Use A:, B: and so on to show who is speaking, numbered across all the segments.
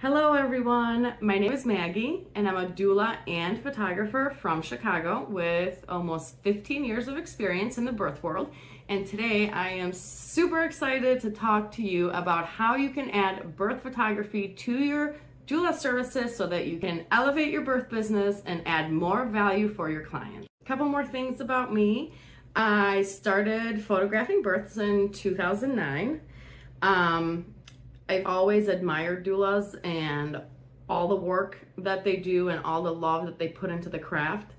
A: Hello everyone, my name is Maggie and I'm a doula and photographer from Chicago with almost 15 years of experience in the birth world. And today I am super excited to talk to you about how you can add birth photography to your doula services so that you can elevate your birth business and add more value for your clients. A couple more things about me. I started photographing births in 2009. I've always admired doulas and all the work that they do and all the love that they put into the craft.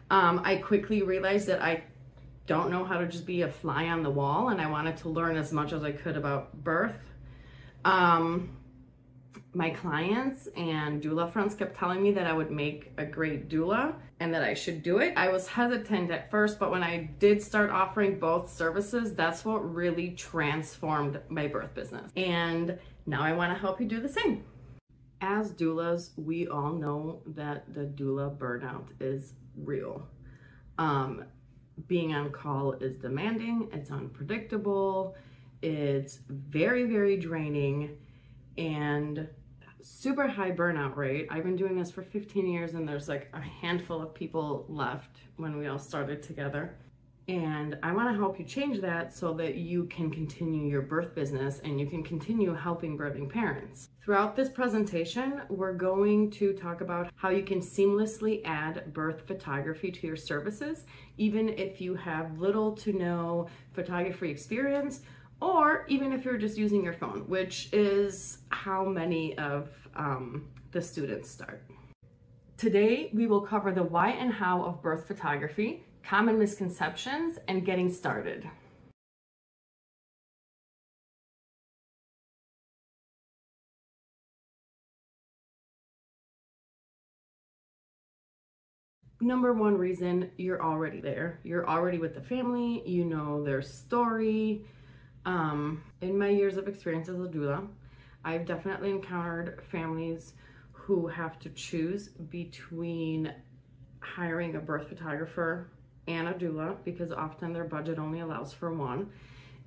A: I quickly realized that I don't know how to just be a fly on the wall, and I wanted to learn as much as I could about birth. My clients and doula friends kept telling me that I would make a great doula and that I should do it. I was hesitant at first, but when I did start offering both services, that's what really transformed my birth business. And now I want to help you do the same. As doulas, we all know that the doula burnout is real. Being on call is demanding, it's unpredictable, it's very, very draining, and super high burnout rate. I've been doing this for 15 years and there's like a handful of people left when we all started together. And I want to help you change that so that you can continue your birth business and you can continue helping birthing parents. Throughout this presentation, we're going to talk about how you can seamlessly add birth photography to your services, even if you have little to no photography experience, or even if you're just using your phone, which is how many of the students start. Today, we will cover the why and how of birth photography, common misconceptions, and getting started. Number one reason, you're already there. You're already with the family, you know their story. In my years of experience as a doula, I've definitely encountered families who have to choose between hiring a birth photographer and a doula because often their budget only allows for one.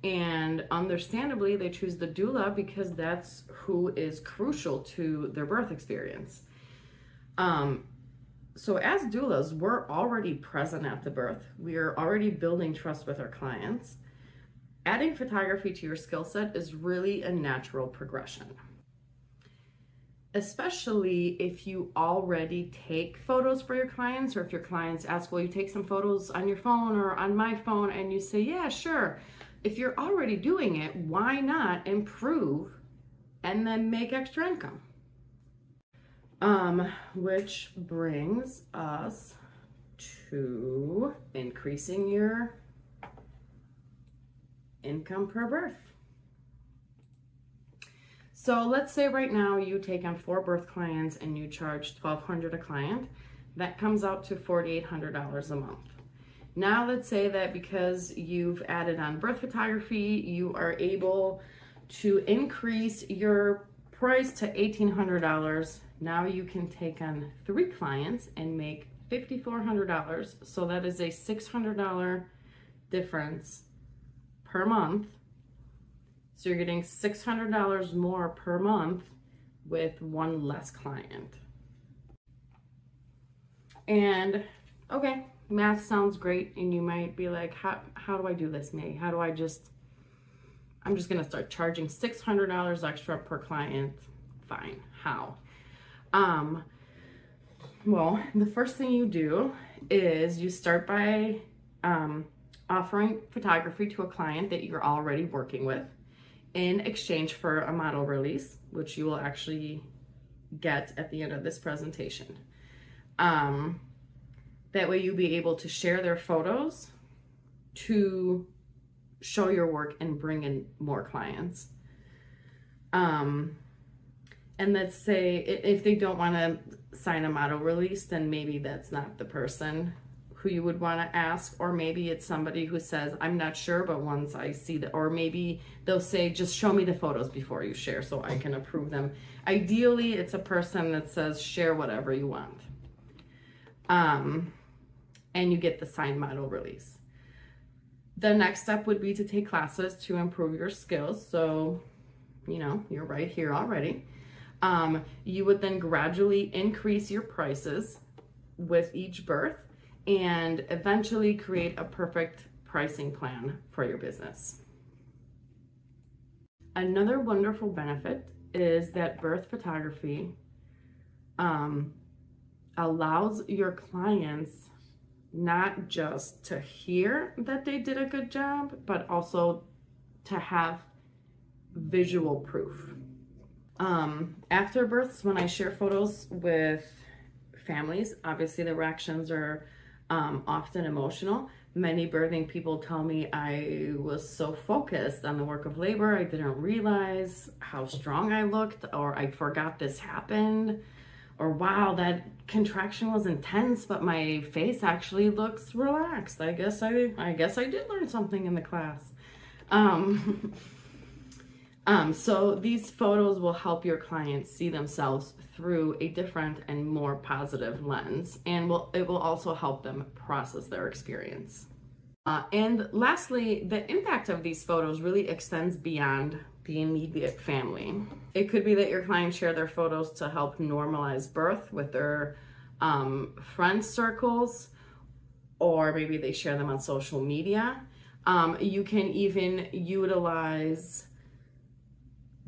A: And understandably, they choose the doula because that's who is crucial to their birth experience. So as doulas, we're already present at the birth. We are already building trust with our clients. Adding photography to your skill set is really a natural progression, especially if you already take photos for your clients, or if your clients ask, will you take some photos on your phone or on my phone? And you say, yeah, sure. If you're already doing it, why not improve and then make extra income? Which brings us to increasing your income per birth. So let's say right now you take on 4 birth clients and you charge $1,200 a client. That comes out to $4,800 a month. Now let's say that because you've added on birth photography, you are able to increase your price to $1,800. Now you can take on 3 clients and make $5,400. So that is a $600 difference per month. So you're getting $600 more per month with 1 less client. And okay, math sounds great, and you might be like, how do I do this, May? How do I'm just gonna start charging $600 extra per client. Fine, how? Well, the first thing you do is you start by offering photography to a client that you're already working with in exchange for a model release, which you will actually get at the end of this presentation. That way you'll be able to share their photos to show your work and bring in more clients. And let's say if they don't want to sign a model release, then maybe that's not the person who you would want to ask, or maybe it's somebody who says, I'm not sure, but once I see that, or maybe they'll say, just show me the photos before you share so I can approve them. Ideally, it's a person that says, share whatever you want. And you get the signed model release. The next step would be to take classes to improve your skills. So, you know, you're right here already. You would then gradually increase your prices with each birth and eventually create a perfect pricing plan for your business. Another wonderful benefit is that birth photography allows your clients not just to hear that they did a good job, but also to have visual proof. After births, when I share photos with families, obviously the reactions are often emotional. Many birthing people tell me, I was so focused on the work of labor, I didn't realize how strong I looked, or I forgot this happened, or wow, that contraction was intense, but my face actually looks relaxed. I guess I did learn something in the class. So these photos will help your clients see themselves through a different and more positive lens, and it will also help them process their experience. And lastly, the impact of these photos really extends beyond the immediate family. It could be that your clients share their photos to help normalize birth with their friend circles, or maybe they share them on social media. You can even utilize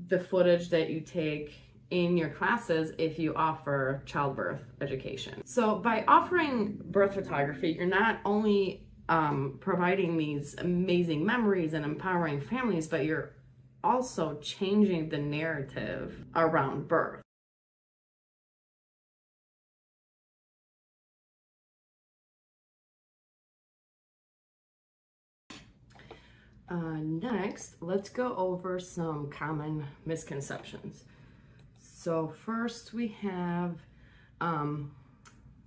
A: the footage that you take in your classes if you offer childbirth education. So by offering birth photography, you're not only providing these amazing memories and empowering families, but you're also changing the narrative around birth. Next, let's go over some common misconceptions. So first we have,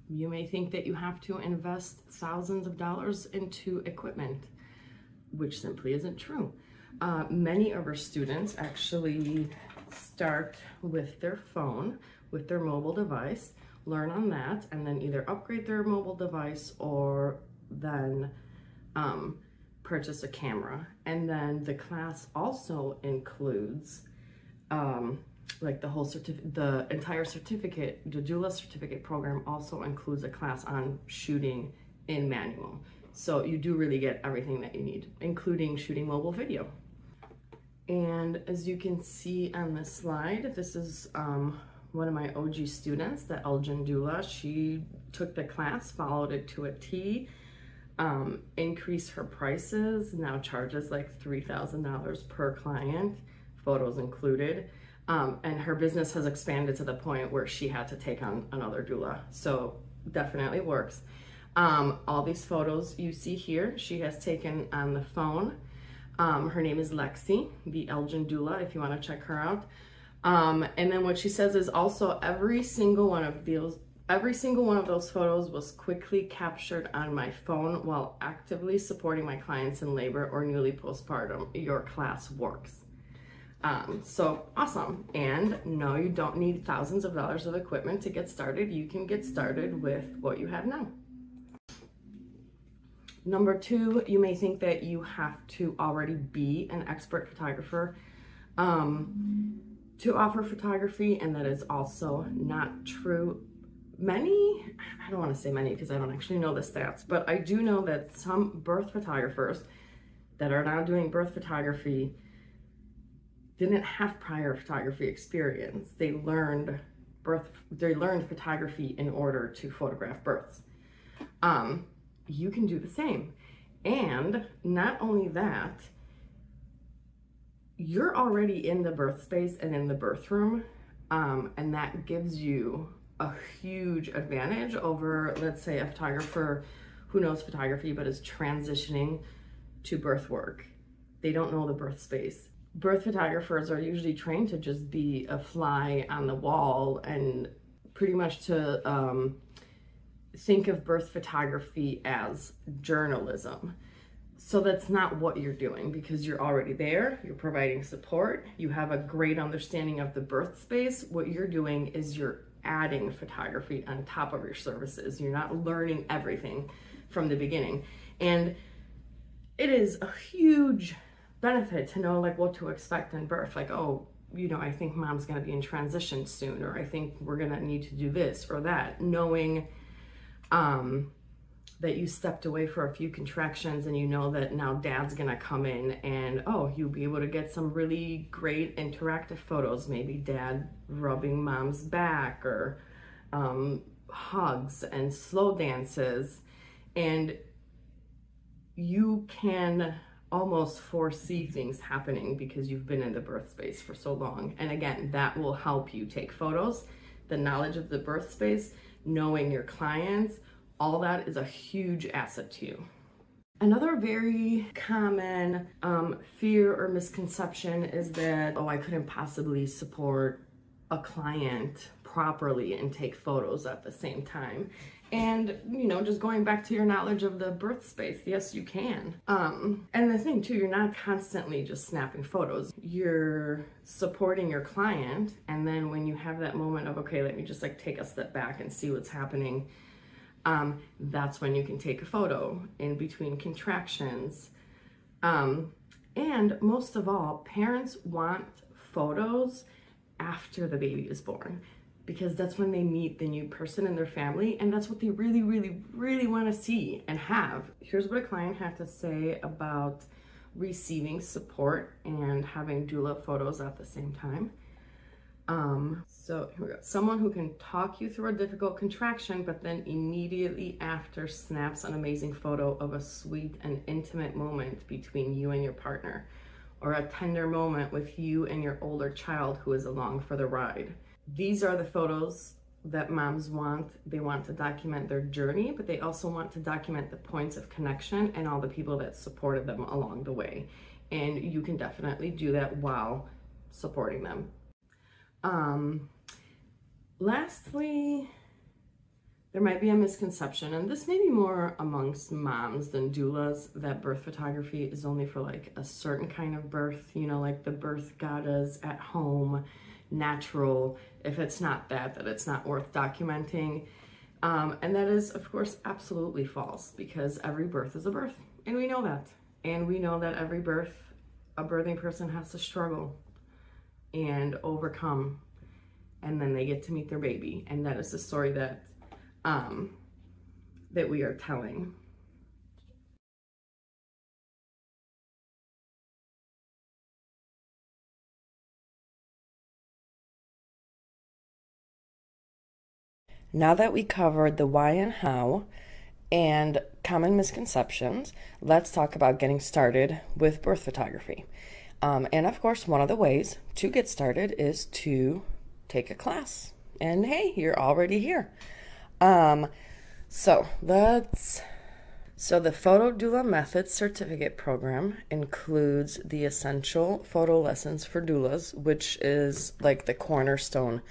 A: you may think that you have to invest thousands of dollars into equipment, which simply isn't true. Many of our students actually start with their phone, with their mobile device, learn on that, and then either upgrade their mobile device or then purchase a camera. And then the class also includes like the entire certificate, the Doulas certificate program also includes a class on shooting in manual. So you do really get everything that you need, including shooting mobile video. And as you can see on this slide, this is one of my OG students, the Elgin Doula. She took the class, followed it to a T, increased her prices, now charges like $3,000 per client, photos included. And her business has expanded to the point where she had to take on another doula. So definitely works. All these photos you see here, she has taken on the phone. Her name is Lexi, the Elgin Doula, if you want to check her out. And then what she says is also every single one of those photos was quickly captured on my phone while actively supporting my clients in labor or newly postpartum. Your class works. So awesome. And no, you don't need thousands of dollars of equipment to get started. You can get started with what you have now. Number two, you may think that you have to already be an expert photographer to offer photography, and that is also not true. I don't want to say many because I don't actually know the stats, but I do know that some birth photographers that are now doing birth photography didn't have prior photography experience. They learned photography in order to photograph births. You can do the same. And not only that, you're already in the birth space and in the birth room, and that gives you a huge advantage over, let's say, a photographer who knows photography but is transitioning to birth work. They don't know the birth space. Birth photographers are usually trained to just be a fly on the wall and pretty much to think of birth photography as journalism. So that's not what you're doing, because you're already there, you're providing support, you have a great understanding of the birth space. What you're doing is you're adding photography on top of your services. You're not learning everything from the beginning. And it is a huge benefit to know like what to expect in birth. Like, oh, you know, I think mom's gonna be in transition soon, or I think we're gonna need to do this or that, knowing that you stepped away for a few contractions and you know that now dad's gonna come in and, oh, you'll be able to get some really great interactive photos, maybe dad rubbing mom's back, or hugs and slow dances. And you can almost foresee things happening because you've been in the birth space for so long. And again, that will help you take photos. The knowledge of the birth space, knowing your clients, all that is a huge asset to you. Another very common fear or misconception is that, oh, I couldn't possibly support a client properly and take photos at the same time. And, you know, just going back to your knowledge of the birth space, yes, you can. And the thing too, you're not constantly just snapping photos. You're supporting your client. And then when you have that moment of, okay, let me just like take a step back and see what's happening, that's when you can take a photo in between contractions. And most of all, parents want photos after the baby is born, because that's when they meet the new person in their family, and that's what they really, really, really want to see and have. Here's what a client had to say about receiving support and having doula photos at the same time. So here we go. Someone who can talk you through a difficult contraction, but then immediately after snaps an amazing photo of a sweet and intimate moment between you and your partner, or a tender moment with you and your older child who is along for the ride. These are the photos that moms want. They want to document their journey, but they also want to document the points of connection and all the people that supported them along the way. And you can definitely do that while supporting them. Lastly, there might be a misconception, and this may be more amongst moms than doulas, that birth photography is only for like a certain kind of birth, you know, like the birth goddess at home, natural. If it's not that it's not worth documenting. And that is, of course, absolutely false, because every birth is a birth, and we know that. And we know that every birth, a birthing person has to struggle and overcome, and then they get to meet their baby. And that is the story that that we are telling. Now that we covered the why and how and common misconceptions, let's talk about getting started with birth photography. And of course, one of the ways to get started is to take a class. And hey, you're already here. So the Photo Doula Methods Certificate Program includes the essential photo lessons for doulas, which is like the cornerstone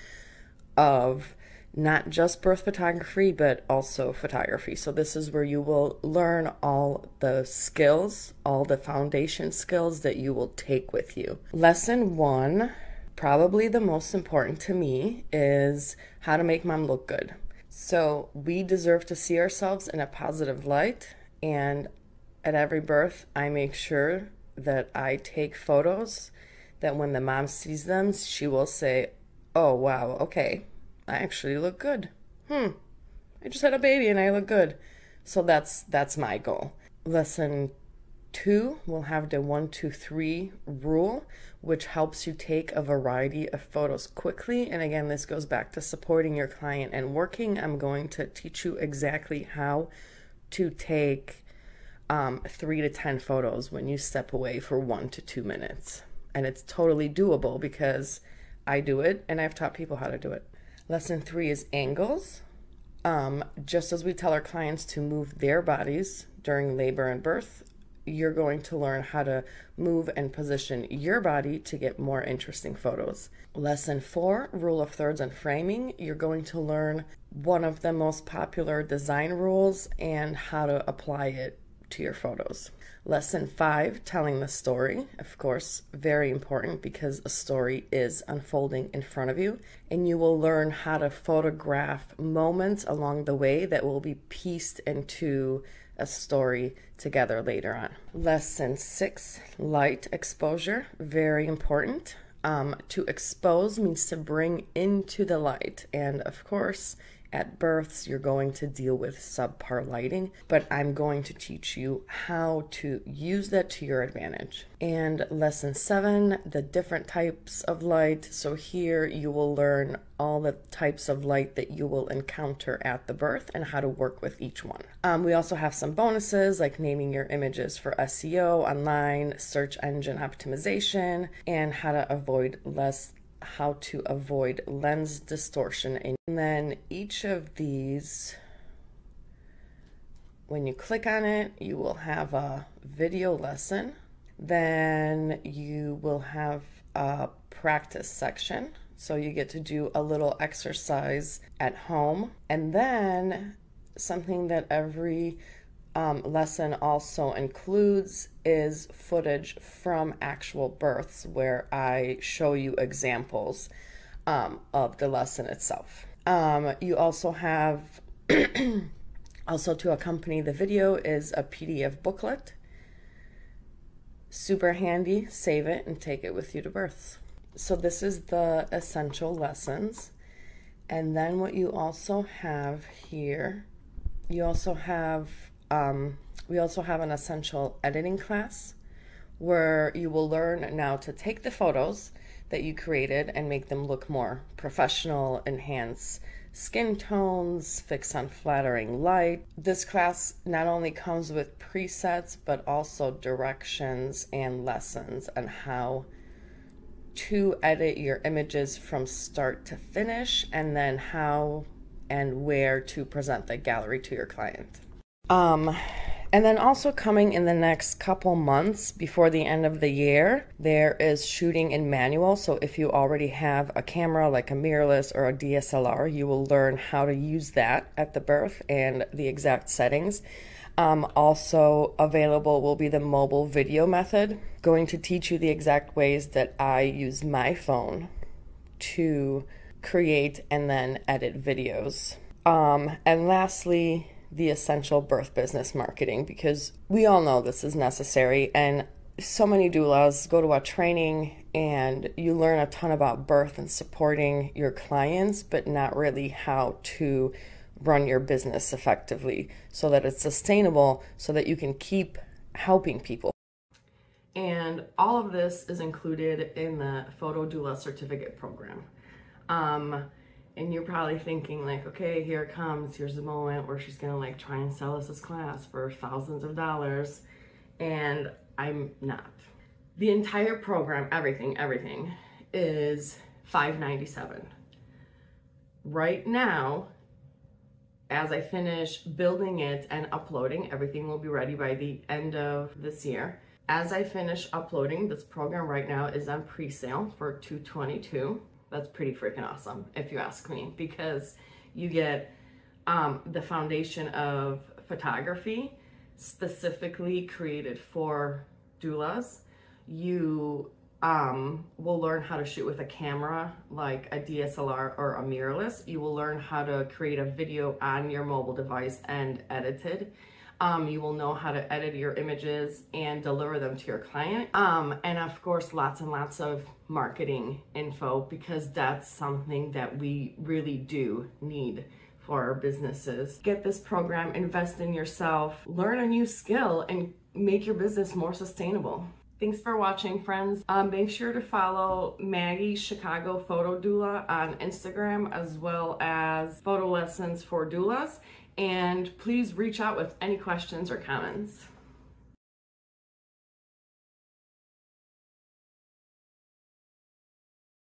A: of not just birth photography, but also photography. So this is where you will learn all the skills, all the foundation skills that you will take with you. Lesson 1, probably the most important to me, is how to make mom look good. So we deserve to see ourselves in a positive light, and at every birth, I make sure that I take photos that when the mom sees them, she will say, oh, wow, okay, I actually look good. I just had a baby and I look good. So that's my goal. Lesson 2 will have the 1, 2, 3 rule, which helps you take a variety of photos quickly. And again, this goes back to supporting your client and working. I'm going to teach you exactly how to take 3 to 10 photos when you step away for 1 to 2 minutes. And it's totally doable because I do it and I've taught people how to do it. Lesson 3 is angles. Just as we tell our clients to move their bodies during labor and birth, you're going to learn how to move and position your body to get more interesting photos. Lesson 4, rule of thirds and framing. You're going to learn one of the most popular design rules and how to apply it to your photos. Lesson 5, telling the story. Of course, very important because a story is unfolding in front of you, and you will learn how to photograph moments along the way that will be pieced into a story together later on. Lesson 6, light exposure, very important. To expose means to bring into the light. And of course, at births, you're going to deal with subpar lighting, but I'm going to teach you how to use that to your advantage. And lesson 7, the different types of light. So here you will learn all the types of light that you will encounter at the birth and how to work with each one. We also have some bonuses like naming your images for SEO, online, search engine optimization, and how to avoid lens distortion. And then each of these, when you click on it, you will have a video lesson. Then you will have a practice section. So you get to do a little exercise at home. And then something that every lesson also includes is footage from actual births where I show you examples of the lesson itself. You also have, also to accompany the video is a PDF booklet. Super handy, save it and take it with you to births. So this is the essential lessons. And then what you also have here, you also have we also have an essential editing class where you will learn now to take the photos that you created and make them look more professional, enhance skin tones, fix unflattering light. This class not only comes with presets, but also directions and lessons on how to edit your images from start to finish, and then how and where to present the gallery to your client. And then also coming in the next couple months before the end of the year, there is shooting in manual. So if you already have a camera like a mirrorless or a DSLR, you will learn how to use that at the birth and the exact settings. Also available will be the mobile video method, going to teach you the exact ways that I use my phone to create and then edit videos. And lastly, the essential birth business marketing, because we all know this is necessary, and so many doulas go to a training and you learn a ton about birth and supporting your clients, but not really how to run your business effectively so that it's sustainable, so that you can keep helping people. And all of this is included in the Photo Doula Certificate program. And you're probably thinking like, okay, here it comes. Here's the moment where she's gonna like try and sell us this class for thousands of dollars. And I'm not. The entire program, everything is $597. Right now, as I finish building it and uploading, everything will be ready by the end of this year. As I finish uploading, this program right now is on pre-sale for $222. That's pretty freaking awesome, if you ask me, because you get the foundation of photography specifically created for doulas. You will learn how to shoot with a camera like a DSLR or a mirrorless. You will learn how to create a video on your mobile device and edit it. You will know how to edit your images and deliver them to your client. And of course, lots and lots of marketing info, because that's something that we really do need for our businesses. Get this program, invest in yourself, learn a new skill, and make your business more sustainable. Thanks for watching, friends. Make sure to follow Maggie Chicago Photo Doula on Instagram, as well as Photo Lessons for Doulas. And please reach out with any questions or comments.